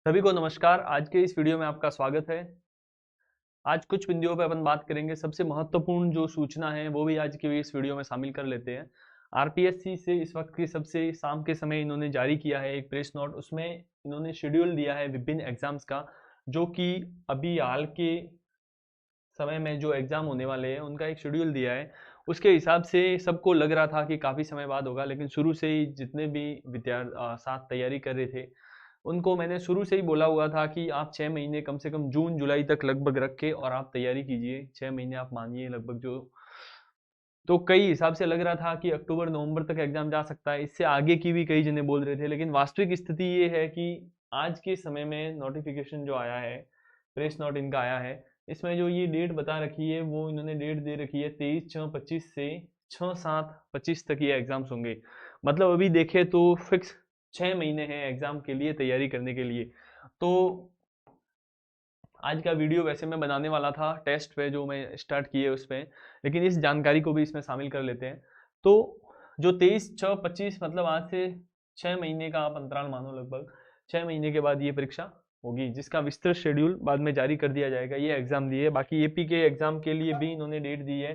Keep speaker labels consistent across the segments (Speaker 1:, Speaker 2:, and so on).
Speaker 1: सभी को नमस्कार। आज के इस वीडियो में आपका स्वागत है। आज कुछ बिंदुओं पे अपन बात करेंगे। सबसे महत्वपूर्ण जो सूचना है वो भी आज के इस वीडियो में शामिल कर लेते हैं। आरपीएससी से इस वक्त की सबसे शाम के समय इन्होंने जारी किया है एक प्रेस नोट। उसमें इन्होंने शेड्यूल दिया है विभिन्न एग्जाम्स का, जो कि अभी हाल के समय में जो एग्जाम होने वाले हैं उनका एक शेड्यूल दिया है। उसके हिसाब से सबको लग रहा था कि काफ़ी समय बाद होगा, लेकिन शुरू से ही जितने भी विद्यार्थी साथ तैयारी कर रहे थे उनको मैंने शुरू से ही बोला हुआ था कि आप 6 महीने कम से कम जून जुलाई तक लगभग रख के और आप तैयारी कीजिए। 6 महीने आप मानिए लगभग, जो तो कई हिसाब से लग रहा था कि अक्टूबर नवंबर तक एग्जाम जा सकता है। इससे आगे की भी कई जने बोल रहे थे, लेकिन वास्तविक स्थिति ये है कि आज के समय में नोटिफिकेशन जो आया है, प्रेस नोट इनका आया है, इसमें जो ये डेट बता रखी है वो इन्होंने डेट दे रखी है 23/6/25 से 6/7/25 तक ये एग्जाम्स होंगे। मतलब अभी देखें तो फिक्स 6 महीने हैं एग्जाम के लिए तैयारी करने के लिए। तो आज का वीडियो वैसे मैं बनाने वाला था टेस्ट पे जो मैं स्टार्ट किए उस पे, लेकिन इस जानकारी को भी इसमें शामिल कर लेते हैं। तो जो 23/6/25 मतलब आज से 6 महीने का आप अंतराल मानो, लगभग 6 महीने के बाद ये परीक्षा होगी, जिसका विस्तृत शेड्यूल बाद में जारी कर दिया जाएगा। ये एग्जाम दिए, बाकी एपी के एग्जाम के लिए भी इन्होंने डेट दी है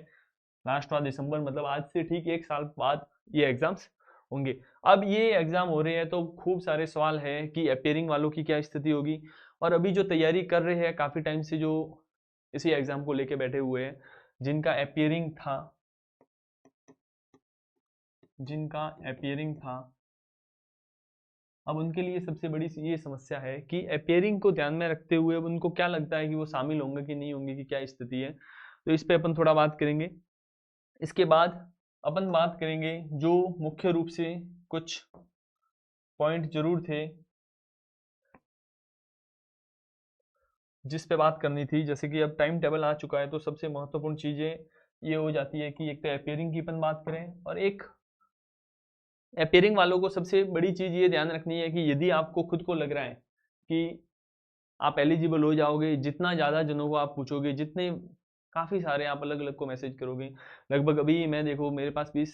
Speaker 1: लास्ट वाला दिसंबर, मतलब आज से ठीक 1 साल बाद ये एग्जाम्स होंगे। अब ये एग्जाम हो रहे हैं तो खूब सारे सवाल है कि अपेयरिंग वालों की क्या स्थिति होगी, और अभी जो तैयारी कर रहे हैं काफ़ी टाइम से, जो इसी एग्जाम को लेके बैठे हुए हैं, जिनका अपियरिंग था जिनका अपियरिंग था अब उनके लिए सबसे बड़ी ये समस्या है कि अपियरिंग को ध्यान में रखते हुए अब उनको क्या लगता है कि वो शामिल होंगे कि नहीं होंगे, कि क्या स्थिति है। तो इस पे अपन थोड़ा बात करेंगे। इसके बाद अपन बात करेंगे जो मुख्य रूप से कुछ पॉइंट जरूर थे जिस पे बात करनी थी। जैसे कि अब टाइम टेबल आ चुका है तो सबसे महत्वपूर्ण चीज़ें ये हो जाती है कि एक तो अपेयरिंग की अपन बात करें, और एक अपेयरिंग वालों को सबसे बड़ी चीज़ ये ध्यान रखनी है कि यदि आपको खुद को लग रहा है कि आप एलिजिबल हो जाओगे, जितना ज़्यादा जनों को आप पूछोगे, जितने काफ़ी सारे आप अलग अलग को मैसेज करोगे, लगभग अभी मैं देखो मेरे पास 20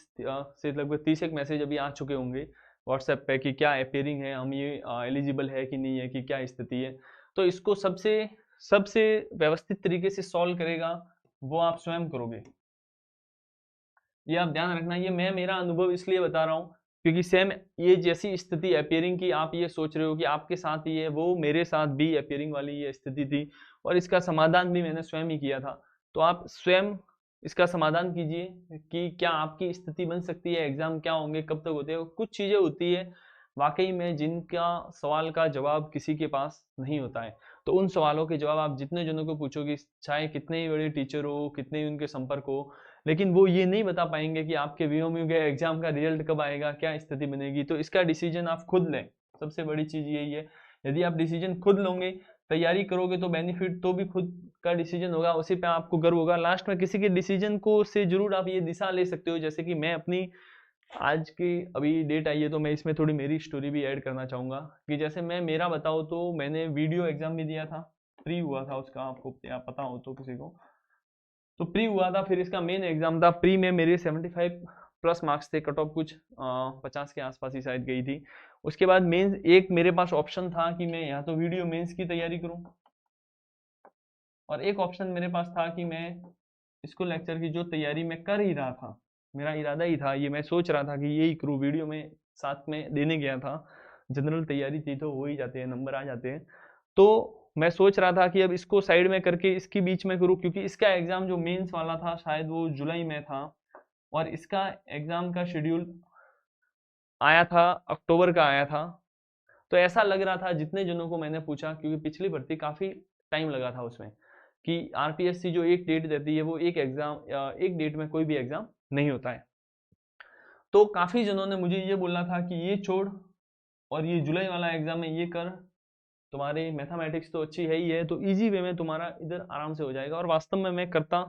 Speaker 1: से लगभग 30 एक मैसेज अभी आ चुके होंगे व्हाट्सएप पे कि क्या अपेयरिंग है, हम ये एलिजिबल है कि नहीं है, कि क्या स्थिति है। तो इसको सबसे सबसे व्यवस्थित तरीके से सॉल्व करेगा वो आप स्वयं करोगे। ये आप ध्यान रखना। ये मैं मेरा अनुभव इसलिए बता रहा हूँ क्योंकि सेम ये जैसी स्थिति अपियरिंग की आप ये सोच रहे हो कि आपके साथ ही है, वो मेरे साथ भी अपियरिंग वाली ये स्थिति थी, और इसका समाधान भी मैंने स्वयं ही किया था। तो आप स्वयं इसका समाधान कीजिए कि क्या आपकी स्थिति बन सकती है, एग्जाम क्या होंगे, कब तक होते हैं। कुछ चीज़ें होती है वाकई में जिनका सवाल का जवाब किसी के पास नहीं होता है, तो उन सवालों के जवाब आप जितने जनों को पूछोगे, चाहे कितने ही बड़े टीचर हो, कितने ही उनके संपर्क हो, लेकिन वो ये नहीं बता पाएंगे कि आपके वीओम्यू के एग्जाम का रिजल्ट कब आएगा, क्या स्थिति बनेगी। तो इसका डिसीजन आप खुद लें। सबसे बड़ी चीज़ यही है, यदि आप डिसीजन खुद लोगे, तैयारी करोगे, तो बेनिफिट तो भी खुद का डिसीजन होगा, उसी पे आपको गर्व होगा। लास्ट में किसी के डिसीजन को से जरूर आप ये दिशा ले सकते हो। जैसे कि मैं अपनी आज की अभी डेट आई है तो मैं इसमें थोड़ी मेरी स्टोरी भी ऐड करना चाहूँगा कि जैसे मैं मेरा बताऊँ तो मैंने वीडियो एग्जाम भी दिया था, प्री हुआ था उसका, आपको पता हो तो किसी को। तो प्री हुआ था, फिर इसका मेन एग्जाम था। प्री में मेरे 75 प्लस मार्क्स थे, कट ऑफ कुछ 50 के आसपास ही शायद गई थी। उसके बाद मेंस एक मेरे पास ऑप्शन था कि मैं या तो वीडियो मेंस की तैयारी करूं, और एक ऑप्शन मेरे पास था कि मैं स्कूल लेक्चर की जो तैयारी मैं कर ही रहा था, मेरा इरादा ही था, ये मैं सोच रहा था कि यही करूँ। वीडियो में साथ में देने गया था, जनरल तैयारी थी तो हो ही जाते हैं, नंबर आ जाते हैं। तो मैं सोच रहा था कि अब इसको साइड में करके इसकी बीच में करूँ, क्योंकि इसका एग्ज़ाम जो मेंस वाला था शायद वो जुलाई में था, और इसका एग्ज़ाम का शेड्यूल आया था अक्टूबर का आया था। तो ऐसा लग रहा था जितने जनों को मैंने पूछा, क्योंकि पिछली भर्ती काफ़ी टाइम लगा था उसमें, कि आरपीएससी जो एक डेट देती है वो एक एग्ज़ाम एक डेट में कोई भी एग्ज़ाम नहीं होता है। तो काफ़ी जनों ने मुझे ये बोला था कि ये छोड़ और ये जुलाई वाला एग्ज़ाम है ये कर, तुम्हारी मैथमेटिक्स तो अच्छी है ही है, तो इजी वे में तुम्हारा इधर आराम से हो जाएगा। और वास्तव में मैं करता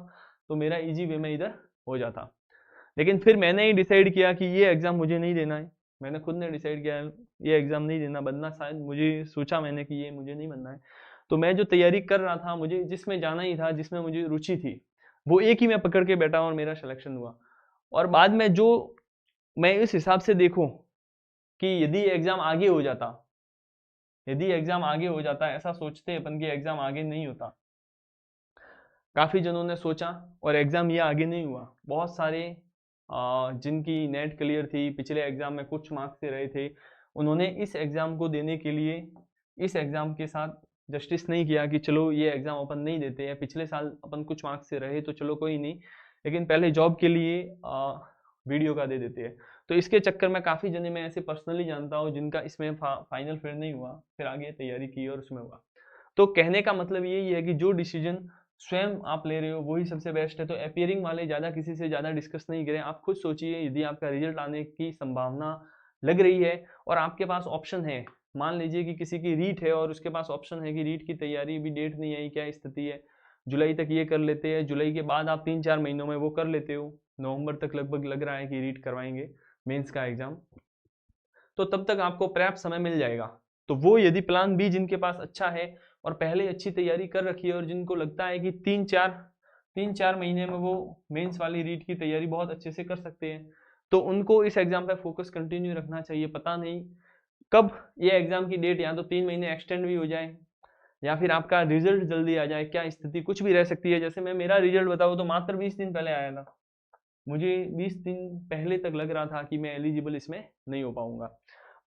Speaker 1: तो मेरा इजी वे में इधर हो जाता। लेकिन फिर मैंने ही डिसाइड किया कि ये एग्ज़ाम मुझे नहीं देना है। मैंने खुद ने डिसाइड किया ये एग्ज़ाम नहीं देना, बनना शायद मुझे सोचा मैंने कि ये मुझे नहीं बनना है। तो मैं जो तैयारी कर रहा था, मुझे जिसमें जाना ही था, जिसमें मुझे रुचि थी, वो एक ही मैं पकड़ के बैठा और मेरा सिलेक्शन हुआ। और बाद में जो मैं इस हिसाब से देखूं कि यदि एग्ज़ाम आगे हो जाता यदि एग्जाम आगे हो जाता है, ऐसा सोचते हैं अपन कि एग्जाम आगे नहीं होता, काफी जनों ने सोचा और एग्जाम ये आगे नहीं हुआ। बहुत सारे जिनकी नेट क्लियर थी, पिछले एग्जाम में कुछ मार्क्स से रहे थे, उन्होंने इस एग्जाम को देने के लिए इस एग्जाम के साथ जस्टिस नहीं किया कि चलो ये एग्जाम अपन नहीं देते हैं, पिछले साल अपन कुछ मार्क्स से रहे तो चलो कोई नहीं, लेकिन पहले जॉब के लिए वीडियो का दे देते हैं। तो इसके चक्कर में काफी जने मैं ऐसे पर्सनली जानता हूँ जिनका इसमें फाइनल फिर नहीं हुआ, फिर आगे तैयारी की और उसमें हुआ। तो कहने का मतलब यही है कि जो डिसीजन स्वयं आप ले रहे हो वही सबसे बेस्ट है। तो अपियरिंग वाले ज़्यादा किसी से ज़्यादा डिस्कस नहीं करें। आप खुद सोचिए, यदि आपका रिजल्ट आने की संभावना लग रही है और आपके पास ऑप्शन है, मान लीजिए कि किसी की रीट है और उसके पास ऑप्शन है कि रीट की तैयारी, भी डेट नहीं आई, क्या स्थिति है, जुलाई तक ये कर लेते हैं, जुलाई के बाद आप 3-4 महीनों में वो कर लेते हो, नवंबर तक लगभग लग रहा है कि रीट करवाएंगे मेंस का एग्जाम, तो तब तक आपको पर्याप्त समय मिल जाएगा। तो वो यदि प्लान बी जिनके पास अच्छा है और पहले अच्छी तैयारी कर रखी है और जिनको लगता है कि 3-4 महीने में वो मेंस वाली रीट की तैयारी बहुत अच्छे से कर सकते हैं, तो उनको इस एग्जाम पे फोकस कंटिन्यू रखना चाहिए। पता नहीं कब ये एग्जाम की डेट या तो 3 महीने एक्सटेंड भी हो जाए या फिर आपका रिजल्ट जल्दी आ जाए, क्या स्थिति कुछ भी रह सकती है। जैसे मैं मेरा रिजल्ट बताऊँ तो मात्र 20 दिन पहले आया था, मुझे 20 दिन पहले तक लग रहा था कि मैं एलिजिबल इसमें नहीं हो पाऊंगा।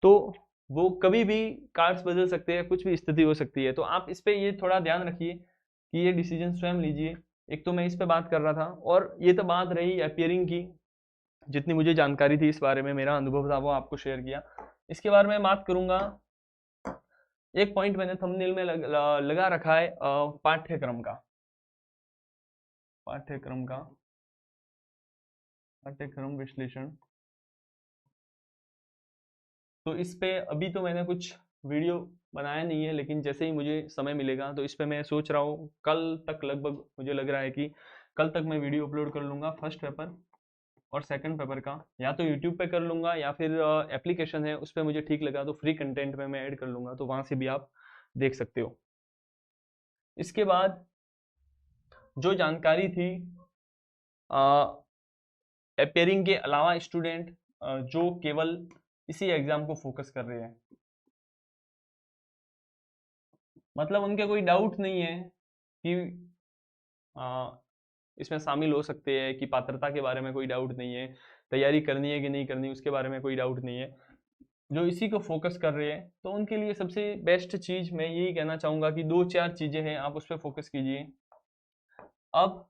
Speaker 1: तो वो कभी भी कार्ड्स बदल सकते हैं, कुछ भी स्थिति हो सकती है। तो आप इस पे ये थोड़ा ध्यान रखिए कि ये डिसीजन स्वयं लीजिए। एक तो मैं इस पे बात कर रहा था, और ये तो बात रही अपियरिंग की, जितनी मुझे जानकारी थी इस बारे में, मेरा अनुभव था वो आपको शेयर किया। इसके बारे में बात करूंगा, एक पॉइंट मैंने थंबनेल में लगा रखा है पाठ्यक्रम का, पाठ्यक्रम विश्लेषण। तो इस पे अभी तो मैंने कुछ वीडियो बनाया नहीं है, लेकिन जैसे ही मुझे समय मिलेगा तो इस पे मैं सोच रहा हूँ कल तक, लगभग मुझे लग रहा है कि कल तक मैं वीडियो अपलोड कर लूँगा फर्स्ट पेपर और सेकंड पेपर का, या तो यूट्यूब पे कर लूँगा या फिर एप्लीकेशन है उस पर मुझे ठीक लगा तो फ्री कंटेंट में मैं ऐड कर लूँगा, तो वहाँ से भी आप देख सकते हो। इसके बाद जो जानकारी थी अपेयरिंग के अलावा स्टूडेंट जो केवल इसी एग्जाम को फोकस कर रहे हैं, मतलब उनके कोई डाउट नहीं है कि इसमें शामिल हो सकते हैं, कि पात्रता के बारे में कोई डाउट नहीं है, तैयारी करनी है कि नहीं करनी उसके बारे में कोई डाउट नहीं है, जो इसी को फोकस कर रहे हैं, तो उनके लिए सबसे बेस्ट चीज़ मैं यही कहना चाहूँगा कि 2-4 चीज़ें हैं, आप उस पर फोकस कीजिए। अब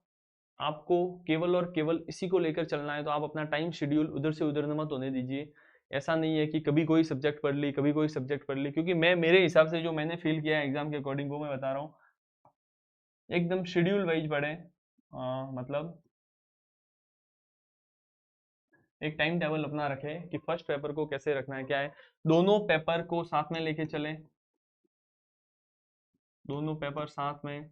Speaker 1: आपको केवल और केवल इसी को लेकर चलना है, तो आप अपना टाइम शेड्यूल उधर से उधर मत होने दीजिए। ऐसा नहीं है कि कभी कोई सब्जेक्ट पढ़ ली, कभी कोई सब्जेक्ट पढ़ ली, क्योंकि मैं मेरे हिसाब से जो मैंने फील किया है एग्जाम के अकॉर्डिंग वो मैं बता रहा हूँ। एकदम शेड्यूल वाइज पढ़े, मतलब एक टाइम टेबल अपना रखें कि फर्स्ट पेपर को कैसे रखना है, क्या है, दोनों पेपर को साथ में लेके चलें, दोनों पेपर साथ में।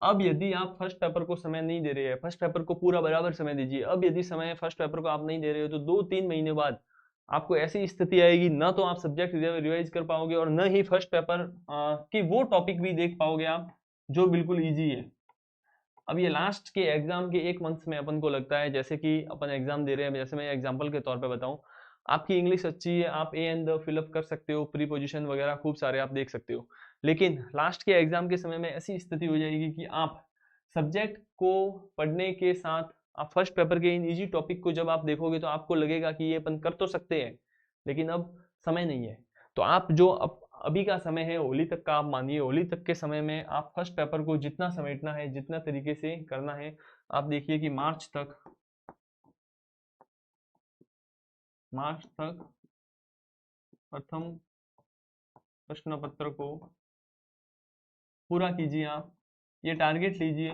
Speaker 1: अब यदि आप फर्स्ट पेपर को समय नहीं दे रहे हैं, फर्स्ट पेपर को पूरा बराबर समय दीजिए। अब यदि समय फर्स्ट पेपर को आप नहीं दे रहे हो तो 2-3 महीने बाद आपको ऐसी स्थिति आएगी, ना तो आप सब्जेक्ट रिवाइज कर पाओगे और न ही फर्स्ट पेपर की वो टॉपिक भी देख पाओगे आप जो बिल्कुल ईजी है। अब ये लास्ट के एग्जाम के 1 मंथ में अपन को लगता है, जैसे कि अपन एग्जाम दे रहे हैं, जैसे मैं एग्जांपल के तौर पे बताऊं, आपकी इंग्लिश अच्छी है, आप ए एंड द फिलअप कर सकते हो, प्रीपोजिशन वगैरह खूब सारे आप देख सकते हो, लेकिन लास्ट के एग्जाम के समय में ऐसी स्थिति हो जाएगी कि आप सब्जेक्ट को पढ़ने के साथ आप फर्स्ट पेपर के इन ईजी टॉपिक को जब आप देखोगे तो आपको लगेगा कि ये अपन कर तो सकते हैं, लेकिन अब समय नहीं है। तो आप जो अभी का समय है होली तक का, आप मानिए होली तक के समय में आप फर्स्ट पेपर को जितना समेटना है, जितना तरीके से करना है, आप देखिए कि मार्च तक प्रथम प्रश्न पत्र को पूरा कीजिए। आप ये टारगेट लीजिए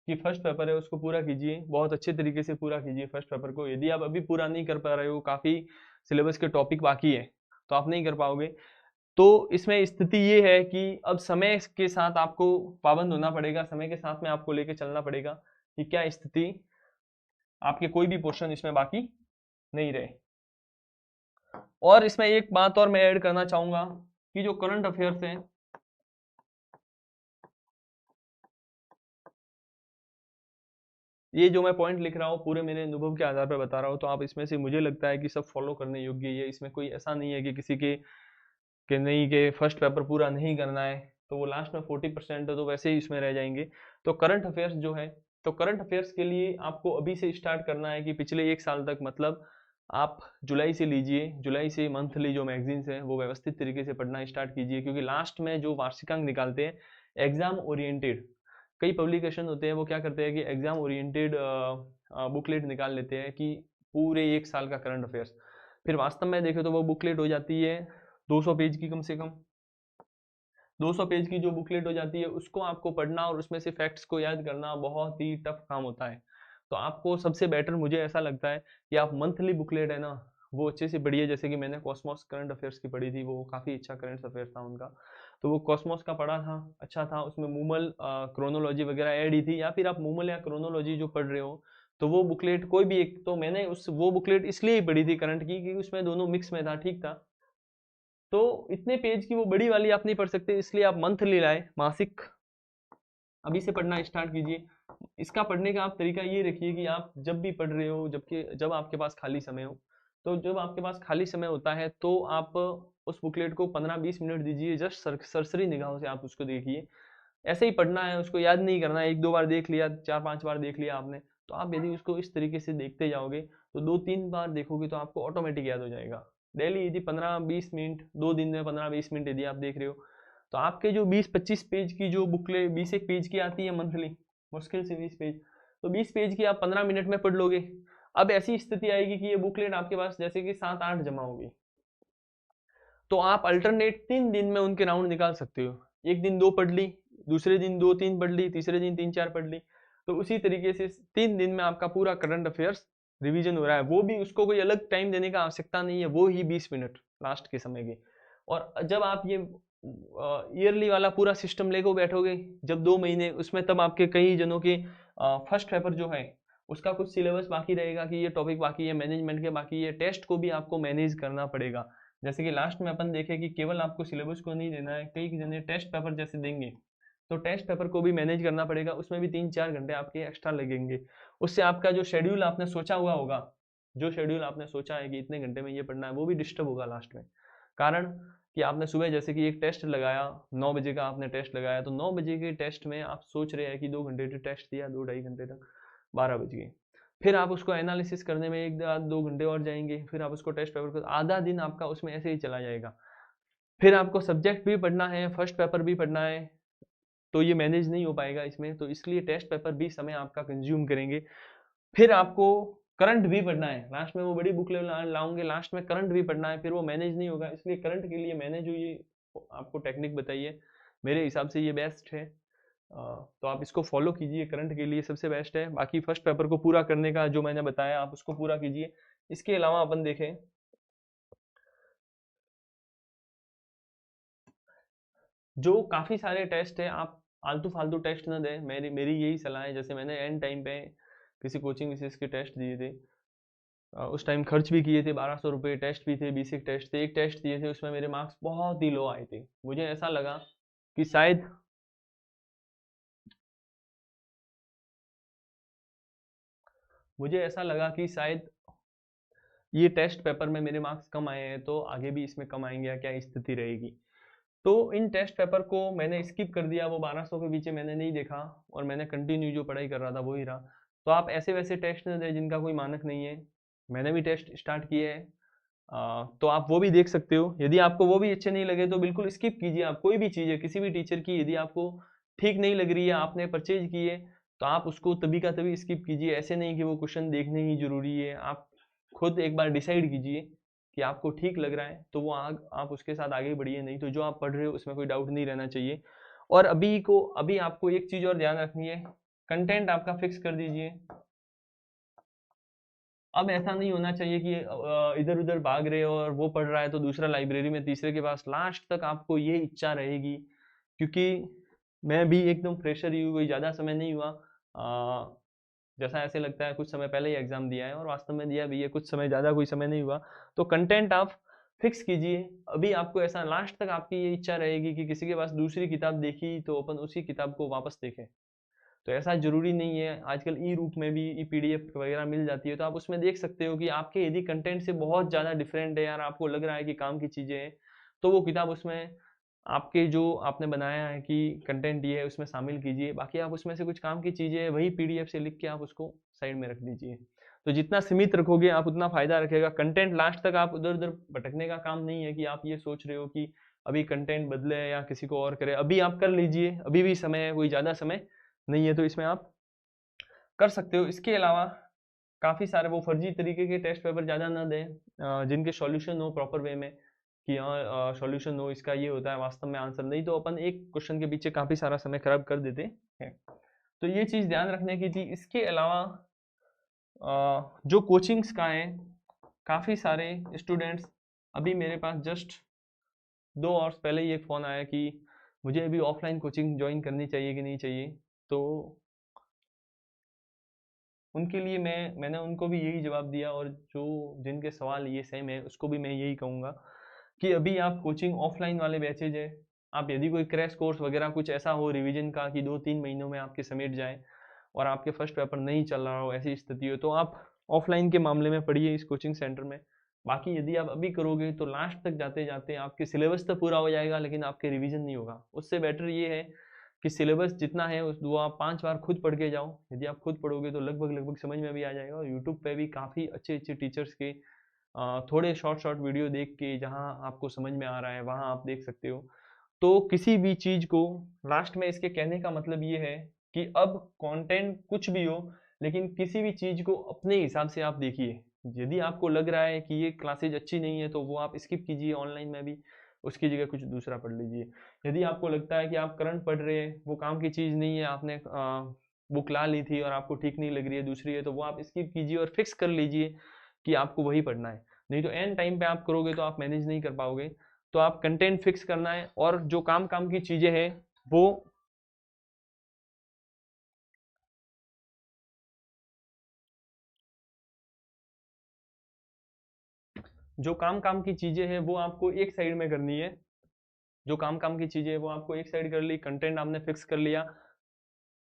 Speaker 1: कि फर्स्ट पेपर है उसको पूरा कीजिए, बहुत अच्छे तरीके से पूरा कीजिए फर्स्ट पेपर को। यदि आप अभी पूरा नहीं कर पा रहे हो, काफ़ी सिलेबस के टॉपिक बाकी है, तो आप नहीं कर पाओगे। तो इसमें स्थिति ये है कि अब समय के साथ आपको पाबंद होना पड़ेगा, समय के साथ में आपको लेके चलना पड़ेगा कि क्या स्थिति आपके कोई भी पोर्शन इसमें बाकी नहीं रहे। और इसमें एक बात और मैं ऐड करना चाहूंगा कि जो करंट अफेयर्स हैं, ये जो मैं पॉइंट लिख रहा हूँ पूरे मेरे अनुभव के आधार पर बता रहा हूँ, तो आप इसमें से मुझे लगता है कि सब फॉलो करने योग्य है। इसमें कोई ऐसा नहीं है कि किसी के नहीं के फर्स्ट पेपर पूरा नहीं करना है तो वो लास्ट में 40% है तो वैसे ही इसमें रह जाएंगे। तो करंट अफेयर्स जो है, तो करंट अफेयर्स के लिए आपको अभी से स्टार्ट करना है कि पिछले 1 साल तक, मतलब आप जुलाई से लीजिए, जुलाई से मंथली जो मैगजीन्स हैं वो व्यवस्थित तरीके से पढ़ना स्टार्ट कीजिए, क्योंकि लास्ट में जो वार्षिकांक निकालते हैं एग्जाम ओरिएंटेड, कई पब्लिकेशन होते हैं वो क्या करते हैं कि एग्जाम ओरिएंटेड बुकलेट निकाल लेते हैं कि पूरे 1 साल का करंट अफेयर्स, फिर वास्तव में देखें तो वो बुकलेट हो जाती है 200 पेज की, कम से कम 200 पेज की जो बुकलेट हो जाती है उसको आपको पढ़ना और उसमें से फैक्ट्स को याद करना बहुत ही टफ काम होता है। तो आपको सबसे बेटर मुझे ऐसा लगता है कि आप मंथली बुकलेट है ना वो अच्छे से पढ़िए। जैसे कि मैंने कॉस्मोस करंट अफेयर्स की पढ़ी थी, वो काफ़ी अच्छा करंट अफेयर था उनका, तो वो कॉस्मोस का पढ़ा था, अच्छा था। उसमें मूमल क्रोनोलॉजी वगैरह ऐड ही थी, या फिर आप मूमल या क्रोनोलॉजी जो पढ़ रहे हो तो वो बुकलेट कोई भी एक, तो मैंने उस वो बुकलेट इसलिए ही पढ़ी थी करंट की क्योंकि उसमें दोनों मिक्स में था, ठीक था। तो इतने पेज की वो बड़ी वाली आप नहीं पढ़ सकते, इसलिए आप मंथली लाए, मासिक अभी से पढ़ना स्टार्ट कीजिए। इसका पढ़ने का आप तरीका ये रखिए कि आप जब भी पढ़ रहे हो, जब आपके पास खाली समय हो, तो जब आपके पास खाली समय होता है तो आप उस बुकलेट को 15-20 मिनट दीजिए, जस्ट सरसरी निगाहों से आप उसको देखिए। ऐसे ही पढ़ना है, उसको याद नहीं करना है, 1-2 बार देख लिया, 4-5 बार देख लिया आपने, तो आप यदि उसको इस तरीके से देखते जाओगे तो 2-3 बार देखोगे तो आपको ऑटोमेटिक याद हो जाएगा। डेली यदि 15-20 मिनट, 2 दिन में 15-20 मिनट यदि आप देख रहे हो तो आपके जो 20-25 पेज की जो बुकलेट 20 एक पेज की आती है मंथली, मुश्किल से 20 पेज, तो 20 पेज की आप 15 मिनट में पढ़ लोगे। अब ऐसी स्थिति आएगी कि ये बुकलेट आपके पास जैसे कि 7-8 जमा होगी, तो आप अल्टरनेट 3 दिन में उनके राउंड निकाल सकते हो। एक दिन 2 पढ़ ली, दूसरे दिन 2-3 पढ़ ली, तीसरे दिन 3-4 पढ़ ली, तो उसी तरीके से 3 दिन में आपका पूरा करंट अफेयर्स रिवीजन हो रहा है। वो भी उसको कोई अलग टाइम देने का आवश्यकता नहीं है, वो ही 20 मिनट लास्ट के समय के। और जब आप ये ईयरली वाला पूरा सिस्टम लेकर बैठोगे, जब 2 महीने उसमें, तब आपके कई जनों के फर्स्ट पेपर जो है उसका कुछ सिलेबस बाकी रहेगा कि ये टॉपिक बाकी है, मैनेजमेंट के बाकी है, टेस्ट को भी आपको मैनेज करना पड़ेगा। जैसे कि लास्ट में अपन देखें कि केवल आपको सिलेबस को नहीं देना है, कई जने टेस्ट पेपर जैसे देंगे तो टेस्ट पेपर को भी मैनेज करना पड़ेगा, उसमें भी 3-4 घंटे आपके एक्स्ट्रा लगेंगे। उससे आपका जो शेड्यूल आपने सोचा हुआ होगा, जो शेड्यूल आपने सोचा है कि इतने घंटे में ये पढ़ना है, वो भी डिस्टर्ब होगा लास्ट में। कारण कि आपने सुबह जैसे कि एक टेस्ट लगाया, 9 बजे का आपने टेस्ट लगाया, तो 9 बजे के टेस्ट में आप सोच रहे हैं कि 2 घंटे टेस्ट दिया, 2-2.5 घंटे तक 12 बज गए, फिर आप उसको एनालिसिस करने में 1-2 घंटे और जाएंगे, फिर आप उसको टेस्ट पेपर को, आधा दिन आपका उसमें ऐसे ही चला जाएगा। फिर आपको सब्जेक्ट भी पढ़ना है, फर्स्ट पेपर भी पढ़ना है, तो ये मैनेज नहीं हो पाएगा इसमें, तो इसलिए टेस्ट पेपर भी समय आपका कंज्यूम करेंगे। फिर आपको करंट भी पढ़ना है, लास्ट में वो बड़ी बुक लाऊंगे, लास्ट में करंट भी पढ़ना है, फिर वो मैनेज नहीं होगा, इसलिए करंट के लिए मैंने जो ये आपको टेक्निक बताई है मेरे हिसाब से ये बेस्ट है। तो आप इसको फॉलो कीजिए, करंट के लिए सबसे बेस्ट है। बाकी फर्स्ट पेपर को पूरा करने का जो मैंने बताया आप उसको पूरा कीजिए। इसके अलावा अपन देखें, जो काफ़ी सारे टेस्ट है, आप आलतू फालतू टेस्ट ना दें, मेरी यही सलाह है। जैसे मैंने एंड टाइम पे किसी कोचिंग विशेष के टेस्ट दिए थे, उस टाइम खर्च भी किए थे, 1200 रुपये, टेस्ट भी थे, 20 एक टेस्ट थे, एक टेस्ट दिए थे उसमें मेरे मार्क्स बहुत ही लो आए थे। मुझे ऐसा लगा कि शायद मुझे ऐसा लगा कि शायद ये टेस्ट पेपर में मेरे मार्क्स कम आए हैं तो आगे भी इसमें कम आएंगे या क्या स्थिति रहेगी। तो इन टेस्ट पेपर को मैंने स्किप कर दिया, वो 1200 के पीछे मैंने नहीं देखा और मैंने कंटिन्यू जो पढ़ाई कर रहा था वही रहा। तो आप ऐसे वैसे टेस्ट न दें जिनका कोई मानक नहीं है। मैंने भी टेस्ट स्टार्ट किए हैं, तो आप वो भी देख सकते हो। यदि आपको वो भी अच्छे नहीं लगे तो बिल्कुल स्किप कीजिए। आप कोई भी चीज़ है किसी भी टीचर की यदि आपको ठीक नहीं लग रही है, आपने परचेज की है, तो आप उसको तभी का तभी स्किप कीजिए। ऐसे नहीं कि वो क्वेश्चन देखने ही जरूरी है, आप खुद एक बार डिसाइड कीजिए कि आपको ठीक लग रहा है तो वो आप उसके साथ आगे बढ़िए, नहीं तो जो आप पढ़ रहे हो उसमें कोई डाउट नहीं रहना चाहिए। और अभी आपको एक चीज़ और ध्यान रखनी है, कंटेंट आपका फिक्स कर दीजिए। अब ऐसा नहीं होना चाहिए कि इधर उधर भाग रहे हो और वो पढ़ रहा है तो दूसरा लाइब्रेरी में तीसरे के पास, लास्ट तक आपको ये इच्छा रहेगी। क्योंकि मैं भी एकदम फ्रेशर ही हूँ, कोई ज़्यादा समय नहीं हुआ, जैसा ऐसे लगता है कुछ समय पहले ही एग्ज़ाम दिया है और वास्तव में दिया भी है कुछ समय, ज़्यादा कोई समय नहीं हुआ। तो कंटेंट आप फिक्स कीजिए। अभी आपको ऐसा लास्ट तक आपकी ये इच्छा रहेगी कि किसी के पास दूसरी किताब देखी तो अपन उसी किताब को वापस देखें। तो ऐसा जरूरी नहीं है, आजकल ई रूप में भी ई PDF वगैरह मिल जाती है, तो आप उसमें देख सकते हो कि आपके यदि कंटेंट से बहुत ज़्यादा डिफरेंट है यार, आपको लग रहा है कि काम की चीज़ें हैं, तो वो किताब उसमें आपके जो आपने बनाया है कि कंटेंट ये है उसमें शामिल कीजिए। बाकी आप उसमें से कुछ काम की चीज़ें है वही PDF से लिख के आप उसको साइड में रख दीजिए। तो जितना सीमित रखोगे आप उतना फायदा रखेगा। कंटेंट लास्ट तक आप उधर उधर भटकने का काम नहीं है कि आप ये सोच रहे हो कि अभी कंटेंट बदले या किसी को और करे, अभी आप कर लीजिए, अभी भी समय है, कोई ज़्यादा समय नहीं है, तो इसमें आप कर सकते हो। इसके अलावा काफ़ी सारे वो फर्जी तरीके के टेस्ट पेपर ज़्यादा ना दें, जिनके सॉल्यूशन हो प्रॉपर वे में कि हाँ सॉल्यूशन हो इसका ये होता है, वास्तव में आंसर नहीं, तो अपन एक क्वेश्चन के पीछे काफ़ी सारा समय खराब कर देते हैं। तो ये चीज़ ध्यान रखने की थी। इसके अलावा जो कोचिंग्स का है, काफ़ी सारे स्टूडेंट्स, अभी मेरे पास जस्ट 2 आवर्स पहले ही एक फ़ोन आया कि मुझे अभी ऑफलाइन कोचिंग ज्वाइन करनी चाहिए कि नहीं चाहिए। तो उनके लिए मैंने उनको भी यही जवाब दिया, और जो जिनके सवाल ये सेम है उसको भी मैं यही कहूँगा कि अभी आप कोचिंग ऑफलाइन वाले बैचेज है, आप यदि कोई क्रैश कोर्स वगैरह कुछ ऐसा हो रिवीजन का कि 2-3 महीनों में आपके समेट जाए और आपके फर्स्ट पेपर नहीं चल रहा हो, ऐसी स्थिति हो, तो आप ऑफलाइन के मामले में पढ़िए इस कोचिंग सेंटर में। बाकी यदि आप अभी करोगे तो लास्ट तक जाते जाते आपके सिलेबस तो पूरा हो जाएगा लेकिन आपके रिवीजन नहीं होगा। उससे बेटर ये है कि सिलेबस जितना है उस वो आप 5 बार खुद पढ़ के जाओ। यदि आप खुद पढ़ोगे तो लगभग समझ में भी आ जाएगा, और यूट्यूब पे भी काफ़ी अच्छे अच्छे टीचर्स के थोड़े शॉर्ट वीडियो देख के जहाँ आपको समझ में आ रहा है वहाँ आप देख सकते हो। तो किसी भी चीज़ को, लास्ट में इसके कहने का मतलब ये है कि अब कंटेंट कुछ भी हो लेकिन किसी भी चीज़ को अपने हिसाब से आप देखिए। यदि आपको लग रहा है कि ये क्लासेज अच्छी नहीं है तो वो आप स्किप कीजिए ऑनलाइन में भी, उसकी जगह कुछ दूसरा पढ़ लीजिए। यदि आपको लगता है कि आप करंट पढ़ रहे हैं, वो काम की चीज़ नहीं है, आपने बुक ला ली थी और आपको ठीक नहीं लग रही है दूसरी है, तो वो आप स्किप कीजिए और फिक्स कर लीजिए कि आपको वही पढ़ना है। नहीं तो एंड टाइम पे आप करोगे तो आप मैनेज नहीं कर पाओगे। तो आप कंटेंट फिक्स करना है, और जो काम की चीज़ें हैं वो जो काम की चीज़ें हैं वो आपको एक साइड में करनी है। जो काम की चीज़ें हैं वो आपको एक साइड कर ली, कंटेंट आपने फिक्स कर लिया,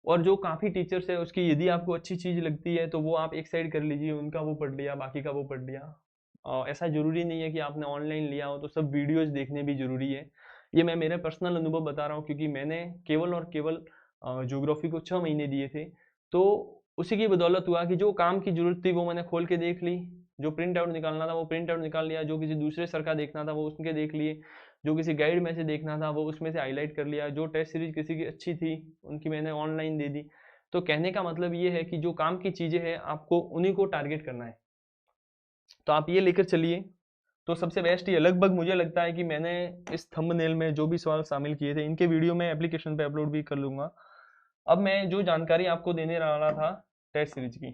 Speaker 1: और जो काफ़ी टीचर्स है उसकी यदि आपको अच्छी चीज़ लगती है तो वो आप एक साइड कर लीजिए, उनका वो पढ़ लिया, बाकी का वो पढ़ लिया। ऐसा ज़रूरी नहीं है कि आपने ऑनलाइन लिया हो तो सब वीडियोज़ देखने भी ज़रूरी है। ये मैं मेरे पर्सनल अनुभव बता रहा हूँ, क्योंकि मैंने केवल और केवल ज्योग्राफी को 6 महीने दिए थे। तो उसी की बदौलत हुआ कि जो काम की ज़रूरत थी वो मैंने खोल के देख ली, जो प्रिंट आउट निकालना था वो प्रिंट आउट निकाल लिया, जो किसी दूसरे सर का देखना था वो उसके देख लिए, जो किसी गाइड में से देखना था वो उसमें से हाईलाइट कर लिया, जो टेस्ट सीरीज किसी की अच्छी थी उनकी मैंने ऑनलाइन दे दी। तो कहने का मतलब ये है कि जो काम की चीज़ें हैं आपको उन्हीं को टारगेट करना है। तो आप ये लेकर चलिए, तो सबसे बेस्ट ये लगभग मुझे लगता है कि मैंने इस थंबनेल में जो भी सवाल शामिल किए थे इनके वीडियो मैं एप्लीकेशन पे अपलोड भी कर लूँगा। अब मैं जो जानकारी आपको देने वाला था टेस्ट सीरीज की,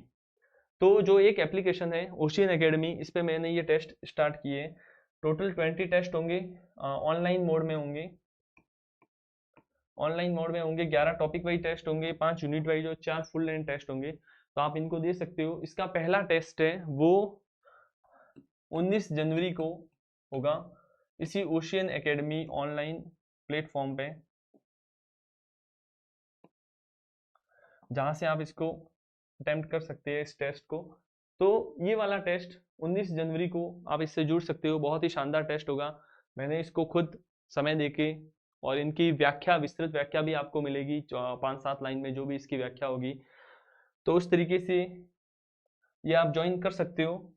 Speaker 1: तो जो एक एप्लीकेशन है ओशियन एकेडमी, इस पे मैंने ये टेस्ट स्टार्ट किए। टोटल 20 टेस्ट होंगे, ऑनलाइन मोड में होंगे। ऑनलाइन मोड में होंगे, 11 टॉपिक वाइज टेस्ट होंगे, 5 यूनिट वाइज और 4 फुल लेंथ टेस्ट होंगे। तो आप इनको दे सकते हो। इसका पहला टेस्ट है वो 19 जनवरी को होगा इसी ओशियन एकेडमी ऑनलाइन प्लेटफॉर्म पे, जहाँ से आप इसको अटेम्प्ट कर सकते हैं इस टेस्ट को। तो ये वाला टेस्ट 19 जनवरी को आप इससे जुड़ सकते हो, बहुत ही शानदार टेस्ट होगा। मैंने इसको खुद समय देके, और इनकी व्याख्या, विस्तृत व्याख्या भी आपको मिलेगी 5-7 लाइन में जो भी इसकी व्याख्या होगी। तो उस तरीके से ये आप ज्वाइन कर सकते हो।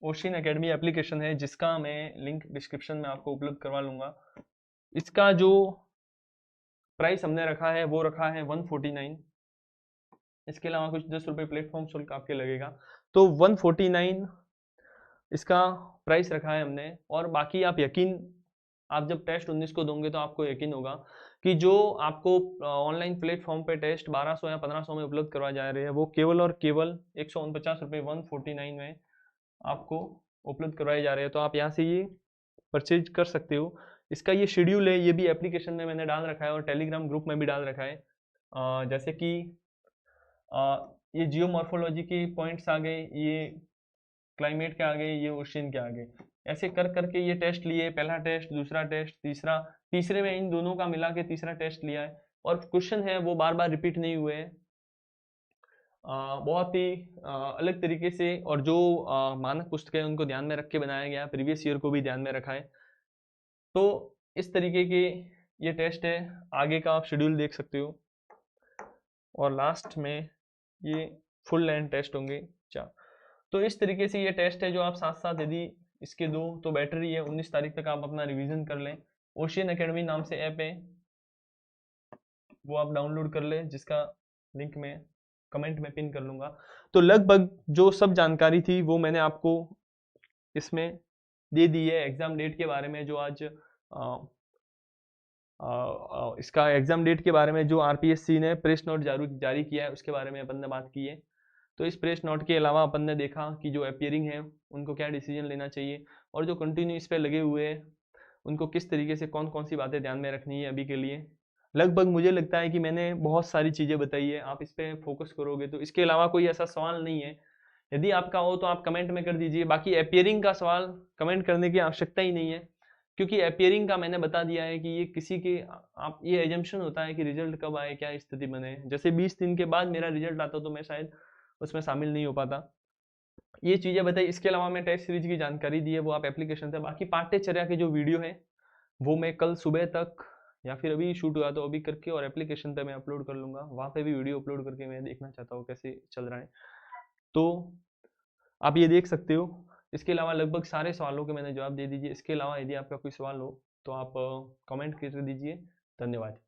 Speaker 1: ओशियन एकेडमी एप्लीकेशन है जिसका मैं लिंक डिस्क्रिप्शन में आपको उपलब्ध करवा लूँगा। इसका जो प्राइस हमने रखा है वो रखा है 149। इसके अलावा कुछ 10 रुपये प्लेटफॉर्म शुल्क आपके लगेगा, तो 149 इसका प्राइस रखा है हमने। और बाकी आप यकीन, आप जब टेस्ट 19 को दोगे तो आपको यकीन होगा कि जो आपको ऑनलाइन प्लेटफॉर्म पे टेस्ट 1200 या 1500 में उपलब्ध करवाए जा रहे हैं वो केवल और केवल 149 रुपये 149 में आपको उपलब्ध करवाए जा रहे हैं। तो आप यहाँ से ये परचेज कर सकते हो। इसका ये शेड्यूल है, ये भी एप्लीकेशन में मैंने डाल रखा है और टेलीग्राम ग्रुप में भी डाल रखा है। जैसे कि ये जियोमॉर्फोलॉजी के पॉइंट्स आ गए, ये क्लाइमेट के आ गए, ये ओशियन के आ गए। ऐसे कर करके ये टेस्ट लिए, पहला टेस्ट, दूसरा टेस्ट, तीसरा, तीसरे में इन दोनों का मिला के तीसरा टेस्ट लिया है। और क्वेश्चन है वो बार बार रिपीट नहीं हुए हैं, बहुत ही अलग तरीके से, और जो मानक पुस्तकें हैं उनको ध्यान में रख के बनाया गया, प्रीवियस ईयर को भी ध्यान में रखा है। तो इस तरीके के ये टेस्ट है, आगे का आप शेड्यूल देख सकते हो, और लास्ट में ये फुल लेंथ टेस्ट होंगे 4। तो इस तरीके से ये टेस्ट है जो आप साथ साथ, यदि इसके दो तो बेटर ही है, 19 तारीख तक आप अपना रिवीजन कर लें। ओशियन एकेडमी नाम से ऐप है, वो आप डाउनलोड कर लें, जिसका लिंक मैं कमेंट में पिन कर लूँगा। तो लगभग जो सब जानकारी थी वो मैंने आपको इसमें दे दी है। एग्ज़ाम डेट के बारे में जो आज इसका एग्ज़ाम डेट के बारे में जो आरपीएससी ने प्रेस नोट जारी किया है उसके बारे में अपन ने बात की है। तो इस प्रेस नोट के अलावा अपन ने देखा कि जो अपीयरिंग है उनको क्या डिसीजन लेना चाहिए, और जो कंटिन्यू इस पर लगे हुए हैं उनको किस तरीके से कौन कौन सी बातें ध्यान में रखनी है अभी के लिए। लगभग मुझे लगता है कि मैंने बहुत सारी चीज़ें बताई है, आप इस पर फोकस करोगे तो इसके अलावा कोई ऐसा सवाल नहीं है। यदि आपका हो तो आप कमेंट में कर दीजिए, बाकी अपीयरिंग का सवाल कमेंट करने की आवश्यकता ही नहीं है, क्योंकि अपीयरिंग का मैंने बता दिया है कि ये किसी के, आप ये एजम्पशन होता है कि रिजल्ट कब आए, क्या स्थिति बने। जैसे 20 दिन के बाद मेरा रिजल्ट आता तो मैं शायद उसमें शामिल नहीं हो पाता। ये चीज़ें बताई, इसके अलावा मैं टेस्ट सीरीज की जानकारी दी है, वो आप एप्लीकेशन से। बाकी पाठ्यचर्या के जो वीडियो है वो मैं कल सुबह तक, या फिर अभी शूट हुआ तो अभी करके, और एप्लीकेशन पे मैं अपलोड कर लूँगा, वहाँ पे भी वीडियो अपलोड करके मैं देखना चाहता हूँ कैसे चल रहा है। तो आप ये देख सकते हो। इसके अलावा लगभग सारे सवालों के मैंने जवाब दे दीजिए। इसके अलावा यदि आपका कोई सवाल हो तो आप कमेंट कर दीजिए। धन्यवाद।